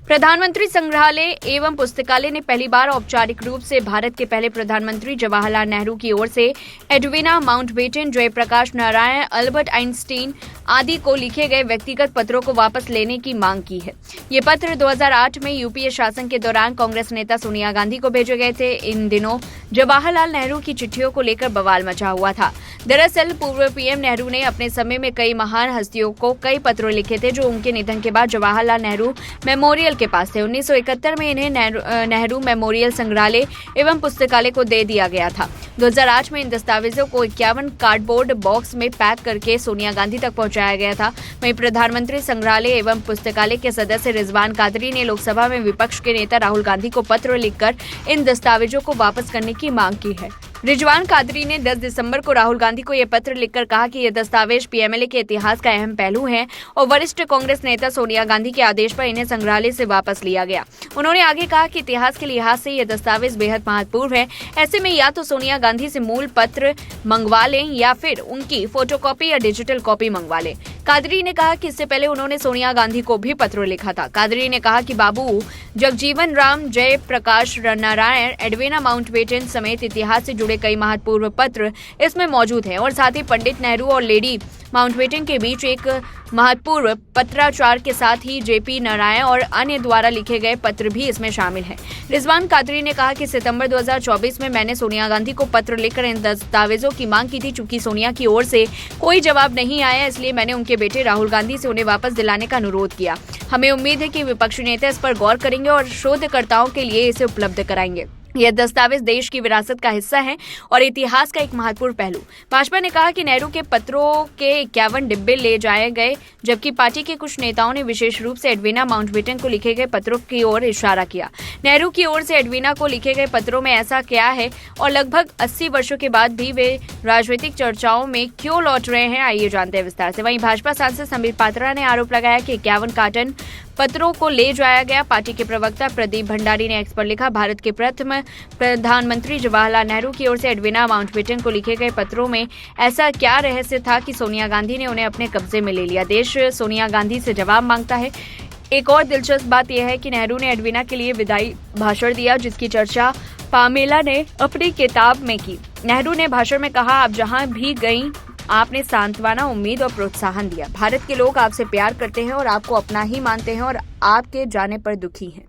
प्रधानमंत्री संग्रहालय एवं पुस्तकालय ने पहली बार औपचारिक रूप से भारत के पहले प्रधानमंत्री जवाहरलाल नेहरू की ओर से Edwina Mountbatten, Jayaprakash Narayan, Albert Einstein आदि को लिखे गए व्यक्तिगत पत्रों को वापस लेने की मांग की है। ये पत्र 2008 में यूपीए शासन के दौरान कांग्रेस नेता सोनिया गांधी को भेजे गए थे। इन दिनों जवाहरलाल नेहरू की चिट्ठियों को लेकर बवाल मचा हुआ था। दरअसल पूर्व पीएम नेहरू ने अपने समय में कई महान हस्तियों को कई पत्र लिखे थे जो उनके निधन के बाद जवाहरलाल नेहरू मेमोरियल के पास थे। 1971 में इन्हें नेहरू मेमोरियल संग्रहालय एवं पुस्तकालय को दे दिया गया था। 2008 में इन दस्तावेजों को 51 कार्डबोर्ड बॉक्स में पैक करके सोनिया गांधी तक पहुंचाया गया था। वहीं प्रधानमंत्री संग्रहालय एवं पुस्तकालय के सदस्य रिजवान कादरी ने लोकसभा में विपक्ष के नेता राहुल गांधी को पत्र लिखकर इन दस्तावेजों को वापस करने की मांग की है। रिजवान कादरी ने 10 दिसंबर को राहुल गांधी को यह पत्र लिखकर कहा कि ये दस्तावेज पीएमएलए के इतिहास का अहम पहलू हैं और वरिष्ठ कांग्रेस नेता सोनिया गांधी के आदेश पर इन्हें संग्रहालय से वापस लिया गया। उन्होंने आगे कहा कि इतिहास के लिहाज से ये दस्तावेज बेहद महत्वपूर्ण है। ऐसे में या तो सोनिया गांधी से मूल पत्र मंगवा लें या फिर उनकी फोटोकॉपी या डिजिटल कॉपी मंगवा लें। कादरी ने कहा कि इससे पहले उन्होंने सोनिया गांधी को भी पत्र लिखा था। कादरी ने कहा कि बाबू जगजीवन राम, जयप्रकाश नारायण, एडविना माउंटबेटन समेत इतिहास से जुड़े कई महत्वपूर्ण पत्र इसमें मौजूद हैं और साथ ही पंडित नेहरू और लेडी माउंटबेटन के बीच एक महत्वपूर्ण पत्राचार के साथ ही जेपी नारायण और अन्य द्वारा लिखे गए पत्र भी इसमें शामिल हैं। रिजवान कादरी ने कहा कि सितंबर 2024 में मैंने सोनिया गांधी को पत्र लिखकर इन दस्तावेजों की मांग की थी। चूंकि सोनिया की ओर से कोई जवाब नहीं आया, इसलिए मैंने उनके बेटे राहुल गांधी से उन्हें वापस दिलाने का अनुरोध किया। हमें उम्मीद है कि विपक्षी नेता इस पर गौर करेंगे और शोधकर्ताओं के लिए इसे उपलब्ध कराएंगे। यह दस्तावेज देश की विरासत का हिस्सा है और इतिहास का एक महत्वपूर्ण पहलू। भाजपा ने कहा कि नेहरू के पत्रों के 51 डिब्बे ले जाए गए, जबकि पार्टी के कुछ नेताओं ने विशेष रूप से एडविना माउंटबेटन को लिखे गए पत्रों की ओर इशारा किया। नेहरू की ओर से एडविना को लिखे गए पत्रों में ऐसा क्या है और लगभग 80 वर्षों के बाद भी वे राजनीतिक चर्चाओं में क्यों लौट रहे हैं, आइए जानते हैं विस्तार से। वहीं भाजपा सांसद संबित पात्रा ने आरोप लगाया कि 51 कार्टन पत्रों को ले जाया गया। पार्टी के प्रवक्ता प्रदीप भंडारी ने एक्स पर लिखा, भारत के प्रथम प्रधानमंत्री जवाहरलाल नेहरू की ओर से एडविना माउंटबेटन को लिखे गए पत्रों में ऐसा क्या रहस्य था कि सोनिया गांधी ने उन्हें अपने कब्जे में ले लिया। देश सोनिया गांधी से जवाब मांगता है। एक और दिलचस्प बात यह है कि नेहरू ने एडविना के लिए विदाई भाषण दिया, जिसकी चर्चा पामेला ने अपनी किताब में की। नेहरू ने भाषण में कहा, आप जहां भी गईं आपने सांत्वना, उम्मीद और प्रोत्साहन दिया। भारत के लोग आपसे प्यार करते हैं और आपको अपना ही मानते हैं और आपके जाने पर दुखी हैं।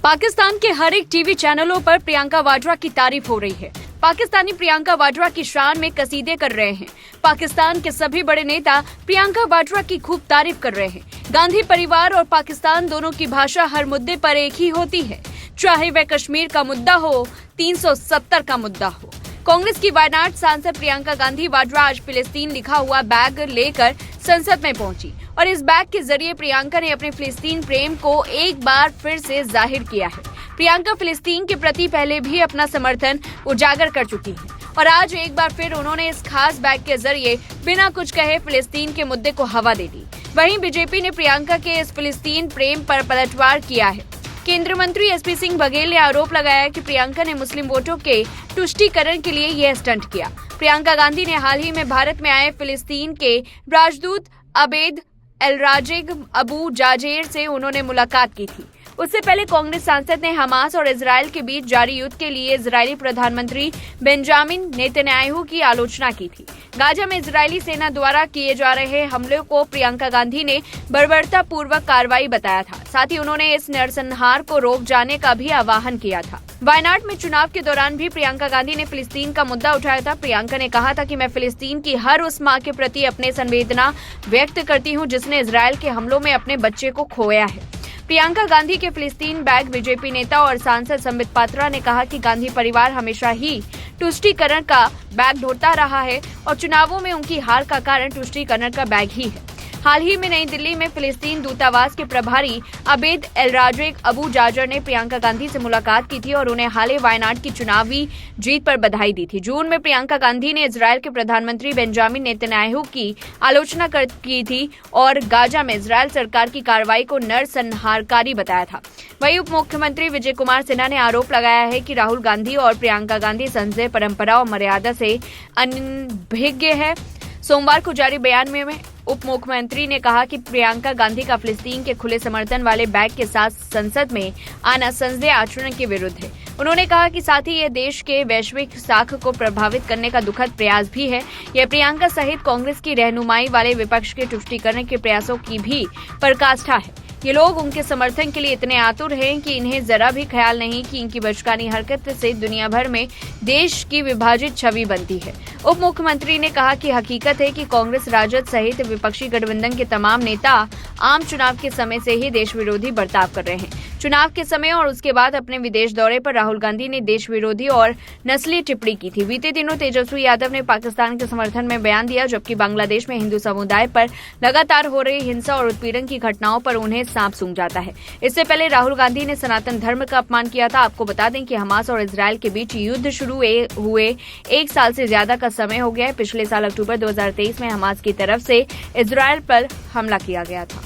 पाकिस्तान के हर एक टीवी चैनलों पर प्रियंका वाड्रा की तारीफ हो रही है। पाकिस्तानी प्रियंका वाड्रा की शान में कसीदे कर रहे हैं। पाकिस्तान के सभी बड़े नेता प्रियंका वाड्रा की खूब तारीफ कर रहे हैं। गांधी परिवार और पाकिस्तान दोनों की भाषा हर मुद्दे पर एक ही होती है, चाहे वह कश्मीर का मुद्दा हो, 370 का मुद्दा हो। कांग्रेस की वायनाड सांसद प्रियंका गांधी वाड्रा आज फिलिस्तीन लिखा हुआ बैग लेकर संसद में पहुंची और इस बैग के जरिए प्रियंका ने अपने फिलिस्तीन प्रेम को एक बार फिर से जाहिर किया है। प्रियंका फिलिस्तीन के प्रति पहले भी अपना समर्थन उजागर कर चुकी है और आज एक बार फिर उन्होंने इस खास बैग के जरिए बिना कुछ कहे फिलिस्तीन के मुद्दे को हवा दे दी। वहीं बीजेपी ने प्रियंका के इस फिलिस्तीन प्रेम पर पलटवार किया है। केंद्रीय मंत्री एसपी सिंह बघेल ने आरोप लगाया कि प्रियंका ने मुस्लिम वोटों के तुष्टीकरण के लिए यह स्टंट किया। प्रियंका गांधी ने हाल ही में भारत में आए फिलिस्तीन के राजदूत अबेद एलराजिग अबू जाजेर से उन्होंने मुलाकात की थी। उससे पहले कांग्रेस सांसद ने हमास और इजरायल के बीच जारी युद्ध के लिए इजरायली प्रधानमंत्री बेंजामिन नेतन्याहू की आलोचना की थी। गाजा में इजरायली सेना द्वारा किए जा रहे हमलों को प्रियंका गांधी ने बर्बरतापूर्वक कार्रवाई बताया था। साथ ही उन्होंने इस नरसंहार को रोक जाने का भी आह्वान किया था। वायनाड में चुनाव के दौरान भी प्रियंका गांधी ने फिलिस्तीन का मुद्दा उठाया था। प्रियंका ने कहा था कि मैं फिलिस्तीन की हर उस मां के प्रति अपने संवेदना व्यक्त करती हूं जिसने इजरायल के हमलों में अपने बच्चे को खोया है। प्रियंका गांधी के फिलिस्तीन बैग बीजेपी नेता और सांसद संबित पात्रा ने कहा कि गांधी परिवार हमेशा ही तुष्टीकरण का बैग ढोता रहा है और चुनावों में उनकी हार का कारण तुष्टीकरण का बैग ही है। हाल ही में नई दिल्ली में फिलिस्तीन दूतावास के प्रभारी अबेद एलराजिग अबू जाजर ने प्रियंका गांधी से मुलाकात की थी और उन्हें हाल ही वायनाड की चुनावी जीत पर बधाई दी थी। जून में प्रियंका गांधी ने इजरायल के प्रधानमंत्री बेंजामिन नेतन्याहू की आलोचना की थी और गाजा में इजरायल सरकार की कार्रवाई को नरसंहारकारी बताया था। वहीं उप मुख्यमंत्री विजय कुमार सिन्हा ने आरोप लगाया है कि राहुल गांधी और प्रियंका गांधी संसदीय परंपरा और मर्यादा से अनभिज्ञ है। सोमवार को जारी बयान में उप मुख्यमंत्री ने कहा कि प्रियंका गांधी का फिलिस्तीन के खुले समर्थन वाले बैग के साथ संसद में आना संसदीय आचरण के विरुद्ध है। उन्होंने कहा कि साथ ही यह देश के वैश्विक साख को प्रभावित करने का दुखद प्रयास भी है। यह प्रियंका सहित कांग्रेस की रहनुमाई वाले विपक्ष के तुष्टीकरण के प्रयासों की भी पराकाष्ठा है। ये लोग उनके समर्थन के लिए इतने आतुर हैं कि इन्हें जरा भी ख्याल नहीं कि इनकी बचकानी हरकत से दुनिया भर में देश की विभाजित छवि बनती है। उप मुख्यमंत्री ने कहा कि हकीकत है कि कांग्रेस राजद सहित विपक्षी गठबंधन के तमाम नेता आम चुनाव के समय से ही देश विरोधी बर्ताव कर रहे हैं। चुनाव के समय और उसके बाद अपने विदेश दौरे पर राहुल गांधी ने देश विरोधी और नस्ली टिप्पणी की थी। बीते दिनों तेजस्वी यादव ने पाकिस्तान के समर्थन में बयान दिया, जबकि बांग्लादेश में हिंदू समुदाय पर लगातार हो रही हिंसा और उत्पीड़न की घटनाओं पर उन्हें सांप सूंघ जाता है। इससे पहले राहुल गांधी ने सनातन धर्म का अपमान किया था। आपको बता दें कि हमास और इजरायल के बीच युद्ध शुरू हुए 1 साल से ज्यादा का समय हो गया है। पिछले साल अक्टूबर 2023 में हमास की तरफ से इजरायल पर हमला किया गया था।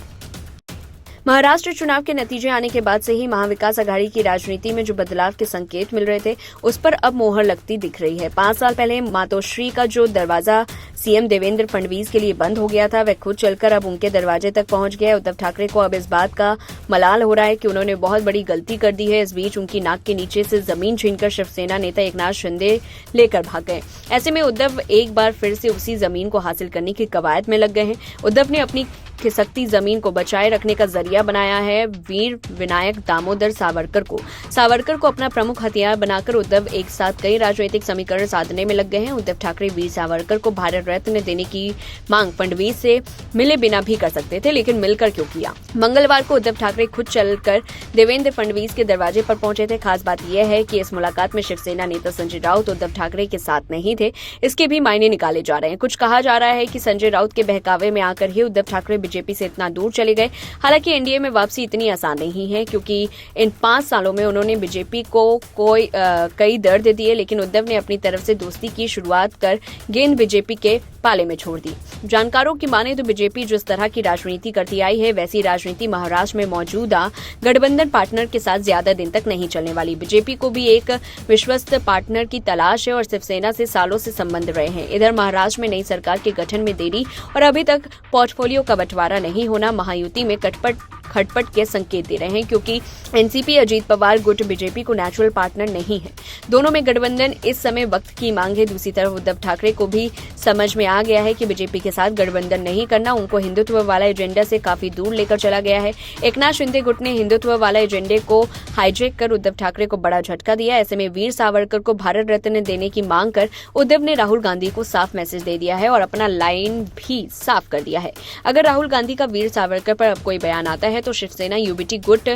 महाराष्ट्र चुनाव के नतीजे आने के बाद से ही महाविकास आघाड़ी की राजनीति में जो बदलाव के संकेत मिल रहे थे, उस पर अब मोहर लगती दिख रही है। 5 साल पहले मातोश्री का जो दरवाजा सीएम देवेंद्र फडणवीस के लिए बंद हो गया था, वह खुद चलकर अब उनके दरवाजे तक पहुंच गया है। उद्धव ठाकरे को अब इस बात का मलाल हो रहा है कि उन्होंने बहुत बड़ी गलती कर दी है। इस बीच उनकी नाक के नीचे से जमीन छीनकर शिवसेना नेता एकनाथ शिंदे लेकर भाग गए। ऐसे में उद्धव एक बार फिर से उसी जमीन को हासिल करने की कवायद में लग गए हैं। उद्धव ने अपनी खिसकती जमीन को बचाए रखने का जरिया बनाया है वीर विनायक दामोदर सावरकर को अपना प्रमुख हथियार बनाकर उद्धव एक साथ कई राजनीतिक समीकरण साधने में लग गए हैं। उद्धव ठाकरे वीर सावरकर को भारत रत्न देने की मांग फडणवीस से मिले बिना भी कर सकते थे, लेकिन मिलकर क्यों किया। मंगलवार को उद्धव ठाकरे खुद चलकर देवेंद्र फडणवीस के दरवाजे पर पहुंचे थे। खास बात यह है कि इस मुलाकात में शिवसेना नेता संजय राउत उद्धव ठाकरे के साथ नहीं थे। इसके भी मायने निकाले जा रहे हैं। कुछ कहा जा रहा है कि संजय राउत के बहकावे में आकर ही उद्धव ठाकरे बीजेपी से इतना दूर चले गए। हालांकि एनडीए में वापसी इतनी आसान नहीं है, क्योंकि इन 5 सालों में उन्होंने बीजेपी को कई दर्द दिए, लेकिन उद्धव ने अपनी तरफ से दोस्ती की शुरुआत कर गेंद बीजेपी के पाले में छोड़ दी। जानकारों की माने तो बीजेपी जिस तरह की राजनीति करती आई है, वैसी राजनीति महाराष्ट्र में मौजूदा गठबंधन पार्टनर के साथ ज्यादा दिन तक नहीं चलने वाली। बीजेपी को भी एक विश्वस्त पार्टनर की तलाश है और शिवसेना से सालों से संबंध रहे हैं। इधर महाराष्ट्र में नई सरकार के गठन में देरी और अभी तक पोर्टफोलियो का बंटवारा नहीं होना महायुति में खटपट के संकेत दे रहे हैं, क्योंकि एनसीपी अजीत पवार गुट बीजेपी को नेचुरल पार्टनर नहीं है। दोनों में गठबंधन इस समय वक्त की मांग है। दूसरी तरफ उद्धव ठाकरे को भी समझ में आ गया है कि बीजेपी के साथ गठबंधन नहीं करना उनको हिंदुत्व वाला एजेंडा से काफी दूर लेकर चला गया है। एकनाथ शिंदे गुट ने हिंदुत्व वाला एजेंडे को हाईजैक कर उद्धव ठाकरे को बड़ा झटका दिया। ऐसे में वीर सावरकर को भारत रत्न देने की मांग कर उद्धव ने राहुल गांधी को साफ मैसेज दे दिया है और अपना लाइन भी साफ कर दिया है। अगर राहुल गांधी का वीर सावरकर पर अब कोई बयान आता है तो शिवसेना यूबीटी गुट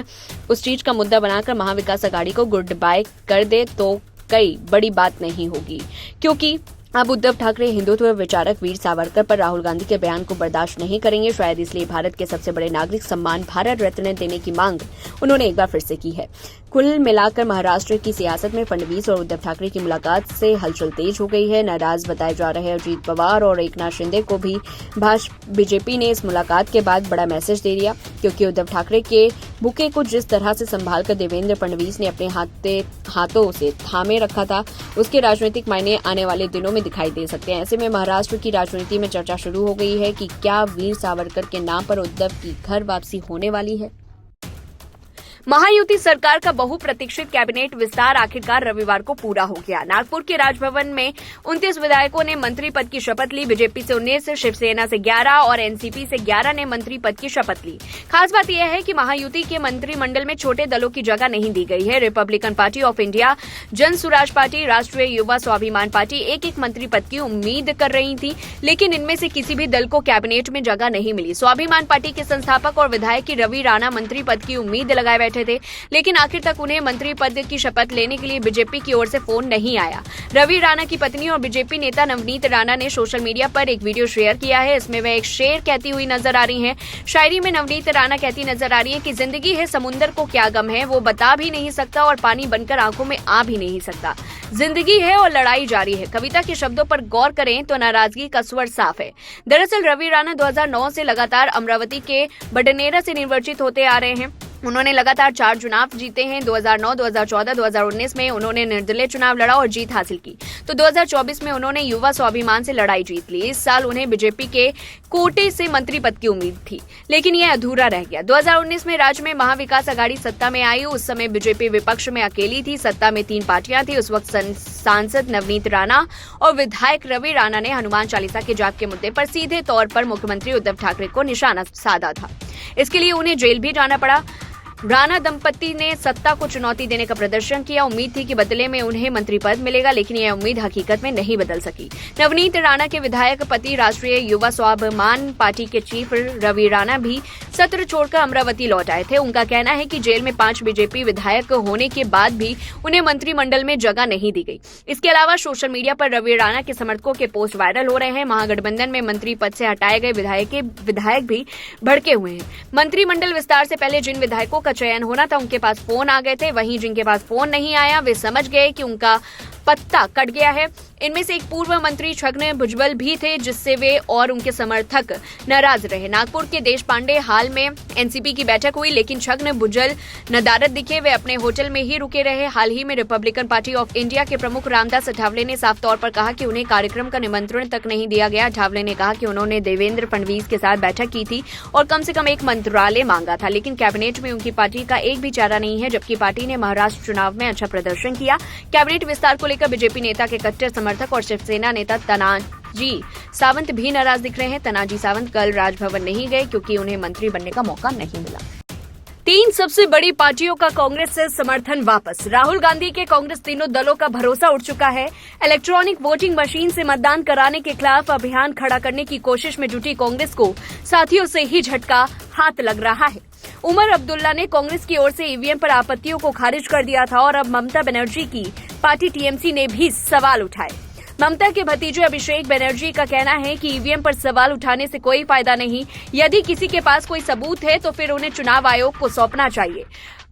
उस चीज का मुद्दा बनाकर महाविकास आघाड़ी को गुड बाय कर दे तो कई बड़ी बात नहीं होगी, क्योंकि अब उद्धव ठाकरे हिंदुत्व विचारक वीर सावरकर पर राहुल गांधी के बयान को बर्दाश्त नहीं करेंगे। शायद इसलिए भारत के सबसे बड़े नागरिक सम्मान भारत रत्न देने की मांग उन्होंने एक बार फिर से की है। कुल मिलाकर महाराष्ट्र की सियासत में फडणवीस और उद्धव ठाकरे की मुलाकात से हलचल तेज हो गई है। नाराज बताए जा रहे अजीत पवार और एकनाथ शिंदे को भी बीजेपी ने इस मुलाकात के बाद बड़ा मैसेज दे दिया, क्योंकि उद्धव ठाकरे के बुके को जिस तरह से संभालकर देवेंद्र फडणवीस ने अपने हाथों से थामे रखा था, उसके राजनीतिक मायने आने वाले दिनों में दिखाई दे सकते हैं। ऐसे में महाराष्ट्र की राजनीति में चर्चा शुरू हो गई है कि क्या वीर सावरकर के नाम पर उद्धव की घर वापसी होने वाली है। महायुति सरकार का बहुप्रतीक्षित कैबिनेट विस्तार आखिरकार रविवार को पूरा हो गया। नागपुर के राजभवन में 29 विधायकों ने मंत्री पद की शपथ ली। बीजेपी से 19, शिवसेना से 11 और एनसीपी से 11 ने मंत्री पद की शपथ ली। खास बात यह है कि महायुति के मंत्रिमंडल में छोटे दलों की जगह नहीं दी गई है। रिपब्लिकन पार्टी ऑफ इंडिया, जन स्वराज पार्टी, राष्ट्रीय युवा स्वाभिमान पार्टी एक मंत्री पद की उम्मीद कर रही थी, लेकिन इनमें से किसी भी दल को कैबिनेट में जगह नहीं मिली। स्वाभिमान पार्टी के संस्थापक और विधायक रवि राणा मंत्री पद की उम्मीद लगाए बैठे थे, लेकिन आखिर तक उन्हें मंत्री पद की शपथ लेने के लिए बीजेपी की ओर से फोन नहीं आया। रवि राणा की पत्नी और बीजेपी नेता नवनीत राणा ने सोशल मीडिया पर एक वीडियो शेयर किया है। इसमें वह एक शेर कहती हुई नजर आ रही हैं। शायरी में नवनीत राणा कहती नजर आ रही है कि जिंदगी है समुंदर को क्या गम है, वो बता भी नहीं सकता और पानी बनकर आंखों में आ भी नहीं सकता। जिंदगी है और लड़ाई जारी है। कविता के शब्दों पर गौर करें तो नाराजगी का स्वर साफ है। दरअसल रवि राणा 2009 से लगातार अमरावती के बडनेरा से निर्वाचित होते आ रहे हैं। उन्होंने लगातार 4 चुनाव जीते हैं। 2009, 2014, 2019 में उन्होंने निर्दलीय चुनाव लड़ा और जीत हासिल की। तो 2024 में उन्होंने युवा स्वाभिमान से लड़ाई जीत ली। इस साल उन्हें बीजेपी के कोटे से मंत्री पद की उम्मीद थी, लेकिन यह अधूरा रह गया। 2019 में राज्य में महाविकास अघाड़ी सत्ता में आई। उस समय बीजेपी विपक्ष में अकेली थी। सत्ता में 3 पार्टियां थी। उस वक्त सांसद नवनीत राणा और विधायक रवि राणा ने हनुमान चालीसा के जाप के मुद्दे पर सीधे तौर पर मुख्यमंत्री उद्धव ठाकरे को निशाना साधा था। इसके लिए उन्हें जेल भी जाना पड़ा। राणा दंपति ने सत्ता को चुनौती देने का प्रदर्शन किया। उम्मीद थी कि बदले में उन्हें मंत्री पद मिलेगा, लेकिन यह उम्मीद हकीकत में नहीं बदल सकी। नवनीत राणा के विधायक पति राष्ट्रीय युवा स्वाभिमान पार्टी के चीफ रवि राणा भी सत्र छोड़कर अमरावती लौट आए थे। उनका कहना है कि जेल में 5 बीजेपी विधायक होने के बाद भी उन्हें मंत्रिमंडल में जगह नहीं दी गई। इसके अलावा सोशल मीडिया पर रवि राणा के समर्थकों के पोस्ट वायरल हो रहे हैं। महागठबंधन में मंत्री पद से हटाए गए विधायक भी भड़के हुए हैं। मंत्रिमंडल विस्तार से पहले जिन विधायकों का चयन होना था उनके पास फोन आ गए थे। वहीं जिनके पास फोन नहीं आया वे समझ गए कि उनका पत्ता कट गया है। इनमें से एक पूर्व मंत्री छगन भुजबल भी थे, जिससे वे और उनके समर्थक नाराज रहे। नागपुर के देश पांडे हाल में एनसीपी की बैठक हुई, लेकिन छगन भुजबल नदारद दिखे। वे अपने होटल में ही रुके रहे। हाल ही में रिपब्लिकन पार्टी ऑफ इंडिया के प्रमुख रामदास अठावले ने साफ तौर पर कहा कि उन्हें कार्यक्रम का निमंत्रण तक नहीं दिया गया। अठावले ने कहा कि उन्होंने देवेंद्र फडणवीस के साथ बैठक की थी और कम से कम एक मंत्रालय मांगा था, लेकिन कैबिनेट में उनकी पार्टी का एक भी चेहरा नहीं है। जबकि पार्टी ने महाराष्ट्र चुनाव में अच्छा प्रदर्शन किया। कैबिनेट विस्तार को लेकर बीजेपी नेता के कट्टर समर्थक और शिवसेना नेता तनाजी सावंत भी नाराज दिख रहे हैं। तनाजी सावंत कल राजभवन नहीं गए क्योंकि उन्हें मंत्री बनने का मौका नहीं मिला। 3 सबसे बड़ी पार्टियों का कांग्रेस से समर्थन वापस। राहुल गांधी के कांग्रेस तीनों दलों का भरोसा उठ चुका है। इलेक्ट्रॉनिक वोटिंग मशीन से मतदान कराने के खिलाफ अभियान खड़ा करने की कोशिश में जुटी कांग्रेस को साथियों से ही झटका हाथ लग रहा है। उमर अब्दुल्ला ने कांग्रेस की ओर से ईवीएम पर आपत्तियों को खारिज कर दिया था और अब ममता बनर्जी की पार्टी टीएमसी ने भी सवाल उठाए। ममता के भतीजे अभिषेक बनर्जी का कहना है कि ईवीएम पर सवाल उठाने से कोई फायदा नहीं। यदि किसी के पास कोई सबूत है तो फिर उन्हें चुनाव आयोग को सौंपना चाहिए।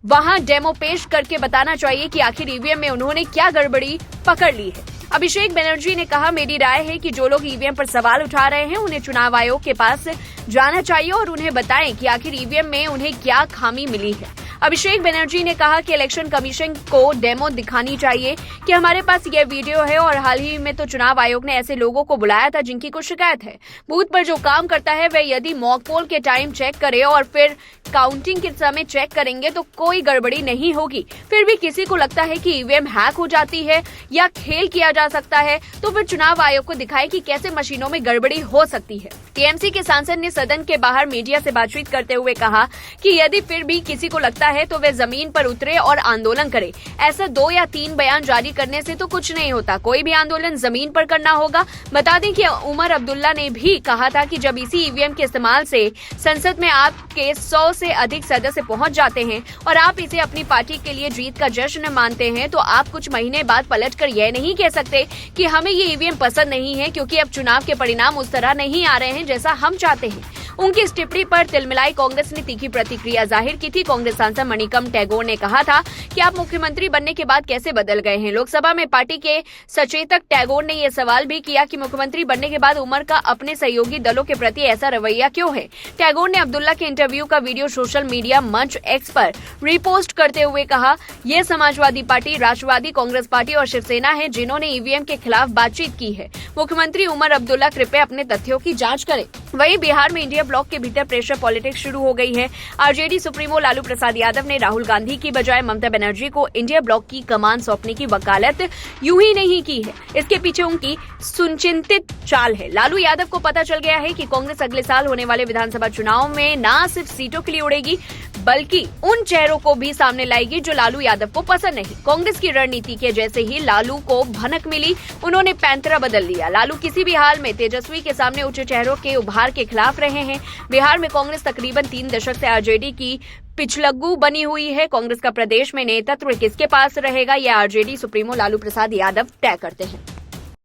वहां डेमो पेश करके बताना चाहिए कि आखिर ईवीएम में उन्होंने क्या गड़बड़ी पकड़ ली है। अभिषेक बनर्जी ने कहा, मेरी राय है कि जो लोग ईवीएम पर सवाल उठा रहे हैं उन्हें चुनाव आयोग के पास जाना चाहिए और उन्हें बताएं कि आखिर ईवीएम में उन्हें क्या खामी मिली है। अभिषेक बनर्जी ने कहा कि इलेक्शन कमीशन को डेमो दिखानी चाहिए कि हमारे पास यह वीडियो है और हाल ही में तो चुनाव आयोग ने ऐसे लोगों को बुलाया था जिनकी कुछ शिकायत है। बूथ पर जो काम करता है वह यदि मॉक पोल के टाइम चेक करे और फिर काउंटिंग के समय चेक करेंगे तो कोई गड़बड़ी नहीं होगी। फिर भी किसी को लगता है कि ईवीएम हैक हो जाती है या खेल किया जा सकता है तो फिर चुनाव आयोग को दिखाए कि कैसे मशीनों में गड़बड़ी हो सकती है। टीएमसी के सांसद ने सदन के बाहर मीडिया से बातचीत करते हुए कहा कि यदि फिर भी किसी को लगता है तो वे जमीन पर उतरे और आंदोलन करे। ऐसा 2 या 3 बयान जारी करने से तो कुछ नहीं होता, कोई भी आंदोलन जमीन पर करना होगा। बता दें कि उमर अब्दुल्ला ने भी कहा था कि जब इसी ईवीएम के इस्तेमाल से संसद में आपके 100 से अधिक सदस्य पहुंच जाते हैं और आप इसे अपनी पार्टी के लिए जीत का जश्न मानते हैं तो आप कुछ महीने बाद पलटकर यह नहीं कह सकते कि हमें ये ईवीएम पसंद नहीं है, क्योंकि अब चुनाव के परिणाम उस तरह नहीं आ रहे हैं जैसा हम चाहते हैं। उनकी इस टिप्पणी पर तिलमिलाई कांग्रेस ने तीखी प्रतिक्रिया जाहिर की थी। कांग्रेस सांसद मणिकम टैगोर ने कहा था कि आप मुख्यमंत्री बनने के बाद कैसे बदल गए हैं। लोकसभा में पार्टी के सचेतक टैगोर ने यह सवाल भी किया कि मुख्यमंत्री बनने के बाद उमर का अपने सहयोगी दलों के प्रति ऐसा रवैया क्यों है। टैगोर ने अब्दुल्ला के इंटरव्यू का वीडियो सोशल मीडिया मंच एक्स पर रिपोस्ट करते हुए कहा, यह समाजवादी पार्टी, राष्ट्रवादी कांग्रेस पार्टी और शिवसेना है जिन्होंने ईवीएम के खिलाफ बातचीत की है। मुख्यमंत्री उमर अब्दुल्ला कृपया अपने तथ्यों की जांच करें। वहीं बिहार में इंडिया ब्लॉक के भीतर प्रेशर पॉलिटिक्स शुरू हो गई है। आरजेडी सुप्रीमो लालू प्रसाद यादव ने राहुल गांधी की बजाय ममता बनर्जी को इंडिया ब्लॉक की कमान सौंपने की वकालत यूं ही नहीं की है। इसके पीछे उनकी सुनिश्चित चाल है। लालू यादव को पता चल गया है कि कांग्रेस अगले साल होने वाले विधानसभा चुनाव में न सिर्फ सीटों के लिए उड़ेगी बल्कि उन चेहरों को भी सामने लाएगी जो लालू यादव को पसंद नहीं। कांग्रेस की रणनीति के जैसे ही लालू को भनक मिली, उन्होंने पैंतरा बदल लिया। लालू किसी भी हाल में तेजस्वी के सामने उच्च चेहरों के उभार के खिलाफ रहे हैं। बिहार में कांग्रेस तकरीबन 3 दशक से आरजेडी की पिछलग्गू बनी हुई है। कांग्रेस का प्रदेश में नेतृत्व किसके पास रहेगा, यह आरजेडी सुप्रीमो लालू प्रसाद यादव तय करते हैं।